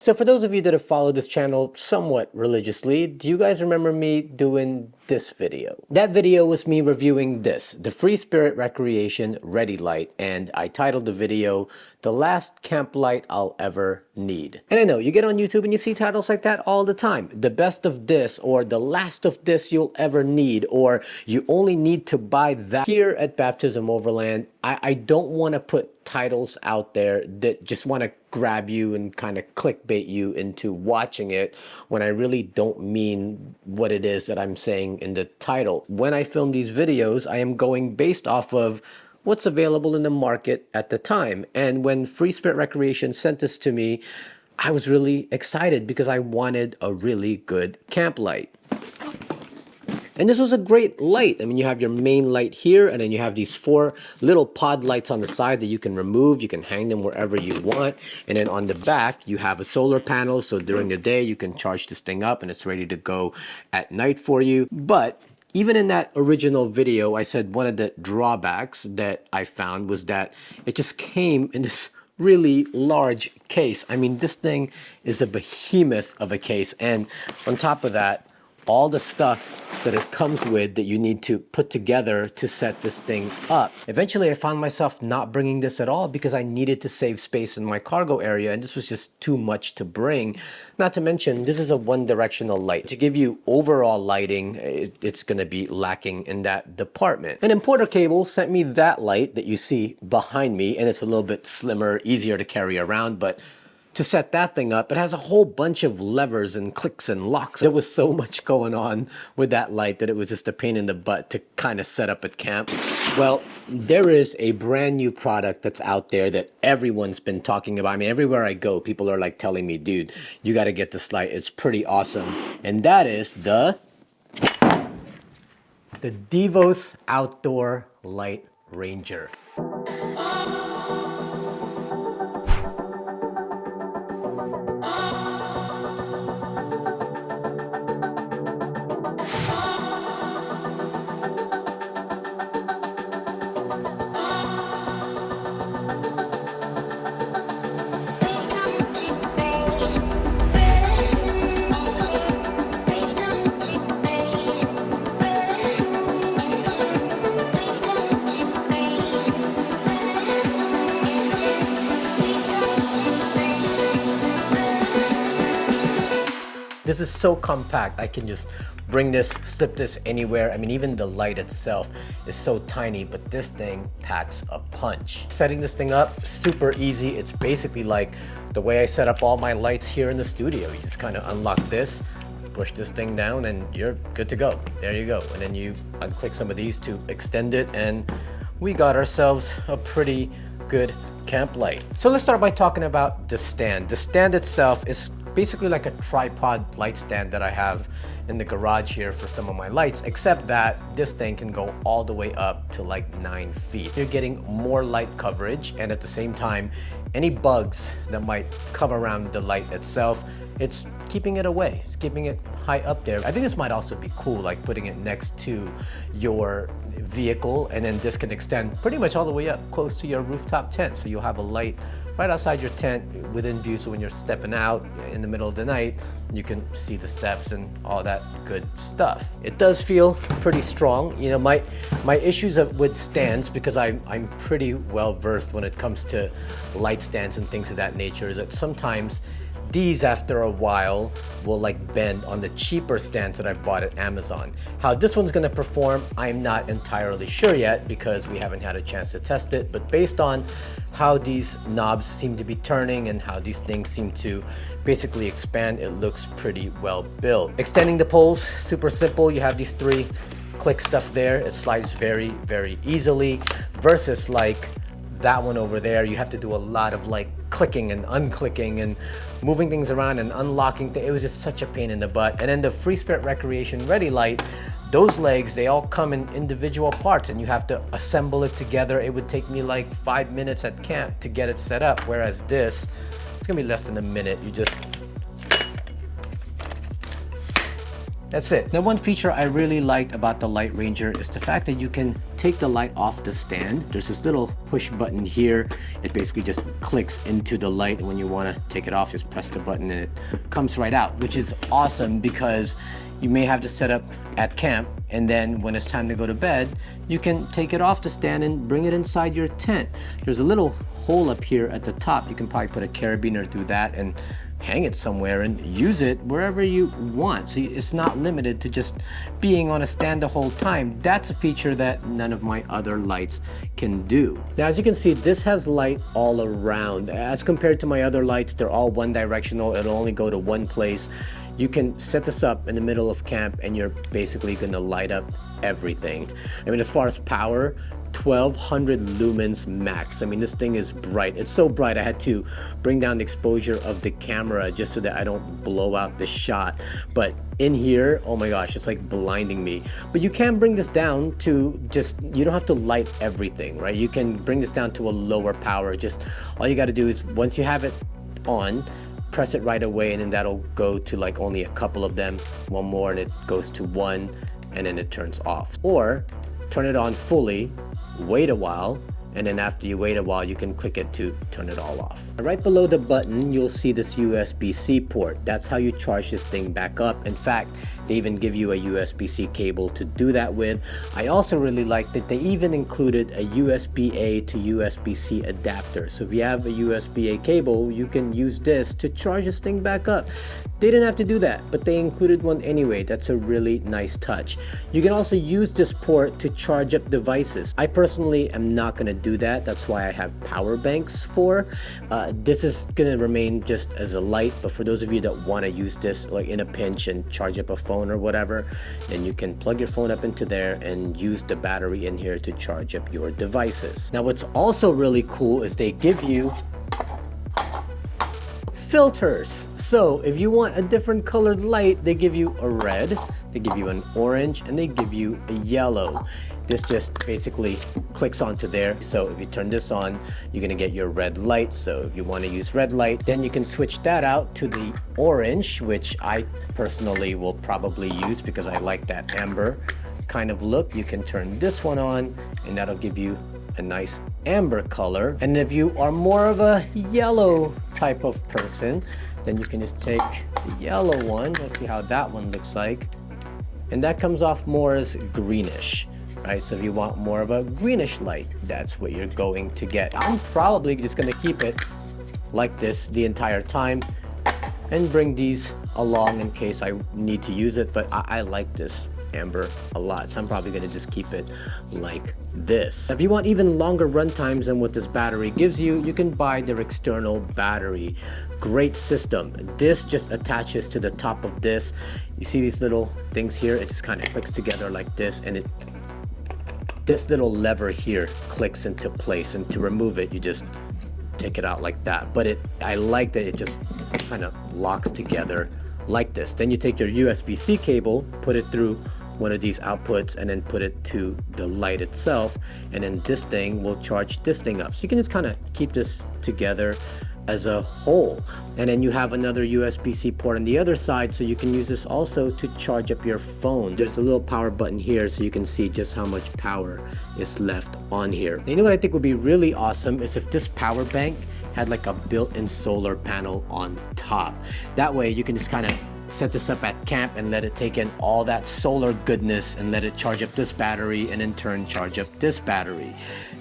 So for those of you that have followed this channel somewhat religiously, do you guys remember me doing this video? That video was me reviewing this, the Free Spirit Recreation Ready Light, and I titled the video, The Last Camp Light I'll Ever Need. And I know, you get on YouTube and you see titles like that all the time. The best of this, or the last of this you'll ever need, or you only need to buy that. Here at Baptism Overland, I don't want to put titles out there that just want to grab you and kind of clickbait you into watching it when I really don't mean what it is that I'm saying in the title. When I film these videos, I am going based off of what's available in the market at the time. And when Free Spirit Recreation sent this to me, I was really excited because I wanted a really good camp light. And this was a great light. I mean, you have your main light here, and then you have these 4 little pod lights on the side that you can remove. You can hang them wherever you want. And then on the back, you have a solar panel. So during the day, you can charge this thing up and it's ready to go at night for you. But even in that original video, I said one of the drawbacks that I found was that it just came in this really large case. I mean, this thing is a behemoth of a case. And on top of that, all the stuff that it comes with that you need to put together to set this thing up. Eventually, I found myself not bringing this at all because I needed to save space in my cargo area, and this was just too much to bring. Not to mention, this is a one-directional light. To give you overall lighting, it's gonna be lacking in that department. An importer cable sent me that light that you see behind me, and it's a little bit slimmer, easier to carry around, but to set that thing up, it has a whole bunch of levers and clicks and locks. There was so much going on with that light that it was just a pain in the butt to kind of set up at camp. Well, there is a brand new product that's out there that everyone's been talking about. I mean, everywhere I go, people are like telling me, dude, you got to get this light. It's pretty awesome. And that is the Devos Outdoor Light Ranger. This is so compact. I can just bring this, slip this anywhere. I mean, even the light itself is so tiny, but this thing packs a punch. Setting this thing up, super easy. It's basically like the way I set up all my lights here in the studio. You just kind of unlock this, push this thing down, and you're good to go. There you go. And then you unclick some of these to extend it, and we got ourselves a pretty good camp light. So let's start by talking about the stand. The stand itself is basically like a tripod light stand that I have in the garage here for some of my lights, except that this thing can go all the way up to like 9 feet. You're getting more light coverage, and at the same time, any bugs that might come around the light itself, it's keeping it away. It's keeping it high up there. I think this might also be cool, like putting it next to your vehicle, and then this can extend pretty much all the way up close to your rooftop tent. So you'll have a light right outside your tent within view, so when you're stepping out in the middle of the night, you can see the steps and all that good stuff. It does feel pretty strong. You know, my issues with stands, because I'm pretty well versed when it comes to light stands and things of that nature, is that sometimes these after a while will like bend on the cheaper stands that I've bought at Amazon. How this one's gonna perform, I'm not entirely sure yet because we haven't had a chance to test it, but based on how these knobs seem to be turning and how these things seem to basically expand, it looks pretty well built. Extending the poles, super simple. You have these 3 click stuff there. It slides very, very easily versus like that one over there. You have to do a lot of like clicking and unclicking and moving things around and unlocking things. It was just such a pain in the butt. And then the Free Spirit Recreation Ready Light, those legs, they all come in individual parts and you have to assemble it together. It would take me like 5 minutes at camp to get it set up, whereas this, it's gonna be less than a minute. You just That's it. Now, one feature I really liked about the Light Ranger is the fact that you can take the light off the stand. There's this little push button here. It basically just clicks into the light. And when you want to take it off, just press the button and it comes right out, which is awesome because you may have to set up at camp, and then when it's time to go to bed, you can take it off the stand and bring it inside your tent. There's a little hole up here at the top. You can probably put a carabiner through that and hang it somewhere and use it wherever you want. So it's not limited to just being on a stand the whole time. That's a feature that none of my other lights can do. Now, as you can see, this has light all around. As compared to my other lights, they're all one directional. It'll only go to one place. You can set this up in the middle of camp and you're basically gonna light up everything. I mean, as far as power, 1200 lumens max. I mean, this thing is bright. It's so bright I had to bring down the exposure of the camera just so that I don't blow out the shot. But in here, oh my gosh, it's like blinding me. But you can bring this down to just, you don't have to light everything, right? You can bring this down to a lower power. Just all you got to do is once you have it on, press it right away, and then that'll go to like only a couple of them. One more and it goes to one, and then it turns off. Or turn it on fully, wait a while, and then after you wait a while, you can click it to turn it all off. Right below the button, you'll see this USB-C port. That's how you charge this thing back up. In fact, they even give you a USB-C cable to do that with. I also really like that they even included a USB-A to USB-C adapter. So if you have a USB-A cable, you can use this to charge this thing back up. They didn't have to do that, but they included one anyway. That's a really nice touch. You can also use this port to charge up devices. I personally am not gonna do that. That's why I have power banks for. This is gonna remain just as a light, but for those of you that wanna use this like in a pinch and charge up a phone or whatever, then you can plug your phone up into there and use the battery in here to charge up your devices. Now, what's also really cool is they give you filters. So if you want a different colored light, they give you a red, they give you an orange, and they give you a yellow. This just basically clicks onto there. So if you turn this on, you're gonna get your red light. So if you want to use red light, then you can switch that out to the orange, which I personally will probably use because I like that amber kind of look. You can turn this one on and that'll give you a nice amber color. And if you are more of a yellow type of person, then you can just take the yellow one. Let's see how that one looks like. And that comes off more as greenish, right? So if you want more of a greenish light, that's what you're going to get. I'm probably just gonna keep it like this the entire time and bring these along in case I need to use it, but I like this amber a lot, so I'm probably gonna just keep it like this. If you want even longer run times than what this battery gives you, you can buy their external battery. Great system. This just attaches to the top of this. You see these little things here? It just kind of clicks together like this, and this little lever here clicks into place, and to remove it, you just take it out like that. But I like that it just kind of locks together like this. Then you take your USB-C cable, put it through one of these outputs, and then put it to the light itself, and then this thing will charge this thing up. So you can just kind of keep this together as a whole. And then you have another USB-C port on the other side, so you can use this also to charge up your phone. There's a little power button here so you can see just how much power is left on here. And you know what I think would be really awesome is if this power bank had like a built-in solar panel on top. That way you can just kind of set this up at camp and let it take in all that solar goodness and let it charge up this battery and in turn charge up this battery.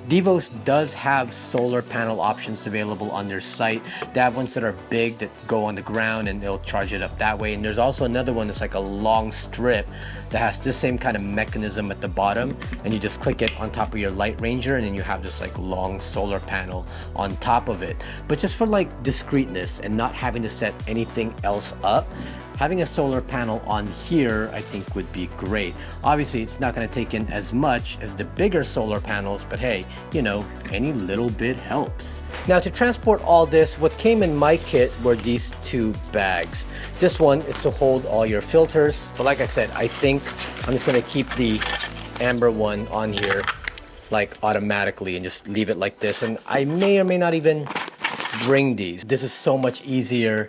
Devos does have solar panel options available on their site. They have ones that are big that go on the ground and they'll charge it up that way. And there's also another one that's like a long strip that has this same kind of mechanism at the bottom, and you just click it on top of your Light Ranger and then you have this like long solar panel on top of it. But just for like discreetness and not having to set anything else up, having a solar panel on here I think would be great. Obviously it's not going to take in as much as the bigger solar panels, but hey, you know, any little bit helps. Now to transport all this, what came in my kit were these two bags. This one is to hold all your filters, but like I said, I think I'm just going to keep the amber one on here like automatically and just leave it like this, and I may or may not even bring these. This is so much easier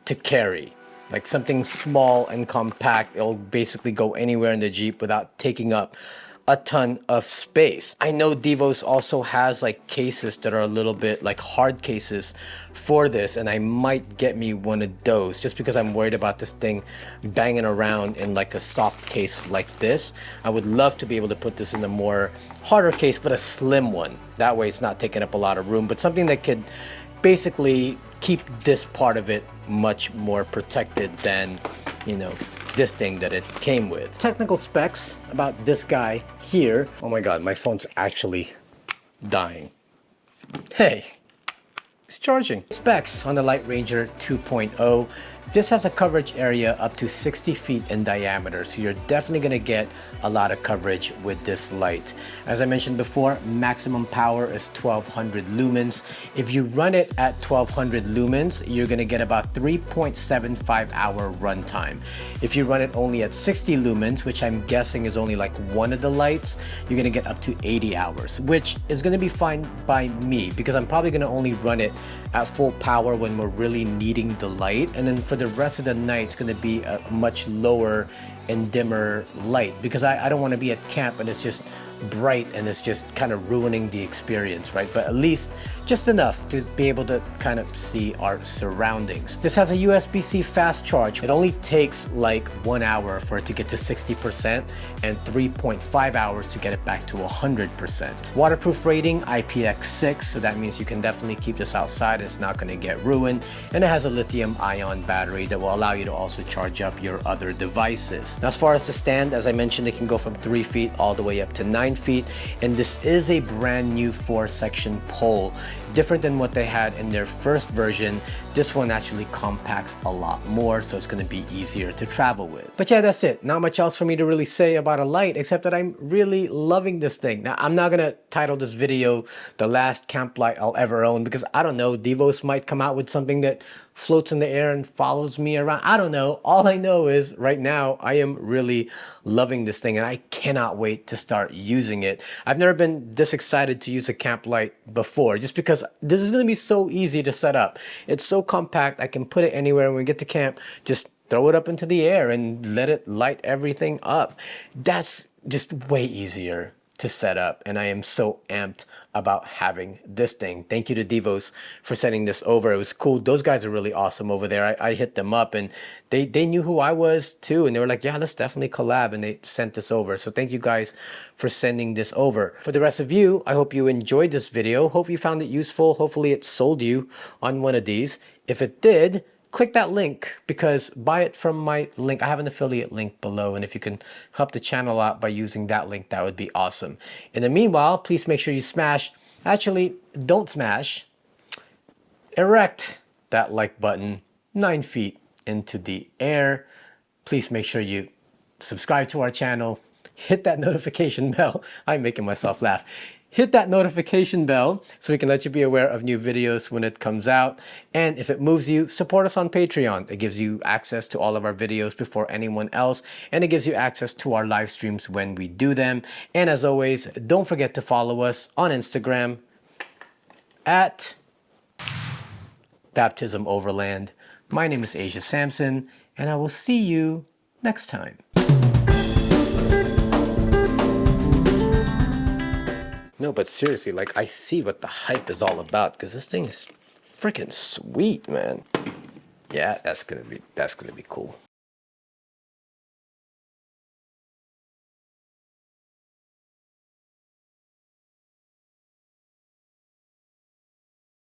to carry. Like something small and compact. It'll basically go anywhere in the Jeep without taking up a ton of space. I know Devos also has like cases that are a little bit like hard cases for this, and I might get me one of those just because I'm worried about this thing banging around in like a soft case like this. I would love to be able to put this in a more harder case, but a slim one. That way it's not taking up a lot of room, but something that could basically keep this part of it much more protected than, you know, this thing that it came with. Technical specs about this guy here. Oh my God, my phone's actually dying. Hey, it's charging. Specs on the Light Ranger 2.0. This has a coverage area up to 60 feet in diameter, so you're definitely gonna get a lot of coverage with this light. As I mentioned before, maximum power is 1200 lumens. If you run it at 1200 lumens, you're gonna get about 3.75 hour runtime. If you run it only at 60 lumens, which I'm guessing is only like one of the lights, you're gonna get up to 80 hours, which is gonna be fine by me because I'm probably gonna only run it at full power when we're really needing the light, and then for the rest of the night it's going to be a much lower and dimmer light because I don't want to be at camp and it's just bright and it's just kind of ruining the experience, right? But at least just enough to be able to kind of see our surroundings. This has a USB-C fast charge. It only takes like 1 hour for it to get to 60% and 3.5 hours to get it back to 100%. Waterproof rating IPX6, so that means you can definitely keep this outside. It's not going to get ruined. And it has a lithium-ion battery that will allow you to also charge up your other devices. Now, as far as the stand, as I mentioned, it can go from 3 feet all the way up to 9 feet, and this is a brand new 4-section pole. Different than what they had in their first version. This one actually compacts a lot more, so it's going to be easier to travel with. But yeah, that's it. Not much else for me to really say about a light, except that I'm really loving this thing. Now, I'm not going to title this video the last camp light I'll ever own because I don't know, Devos might come out with something that floats in the air and follows me around. I don't know. All I know is right now I am really loving this thing and I cannot wait to start using it. I've never been this excited to use a camp light before just because this is going to be so easy to set up. It's so compact. I can put it anywhere. When we get to camp, just throw it up into the air and let it light everything up. That's just way easier to set up, and I am so amped about having this thing. Thank you to Devos for sending this over. It was cool. Those guys are really awesome over there. I hit them up and they knew who I was too, and they were like, yeah, let's definitely collab, and they sent this over. So thank you guys for sending this over. For the rest of you, I hope you enjoyed this video. Hope you found it useful. Hopefully it sold you on one of these. If it did, click that link because buy it from my link. I have an affiliate link below, and if you can help the channel out by using that link, that would be awesome. In the meanwhile, please make sure you smash, actually don't smash, erect that like button 9 feet into the air. Please make sure you subscribe to our channel, hit that notification bell. I'm making myself laugh. Hit that notification bell so we can let you be aware of new videos when it comes out. And if it moves you, support us on Patreon. It gives you access to all of our videos before anyone else, and it gives you access to our live streams when we do them. And as always, don't forget to follow us on Instagram at Baptism Overland. My name is Asia Sampson, and I will see you next time. No, but seriously, like, I see what the hype is all about because this thing is freaking sweet, man. Yeah, that's gonna be cool.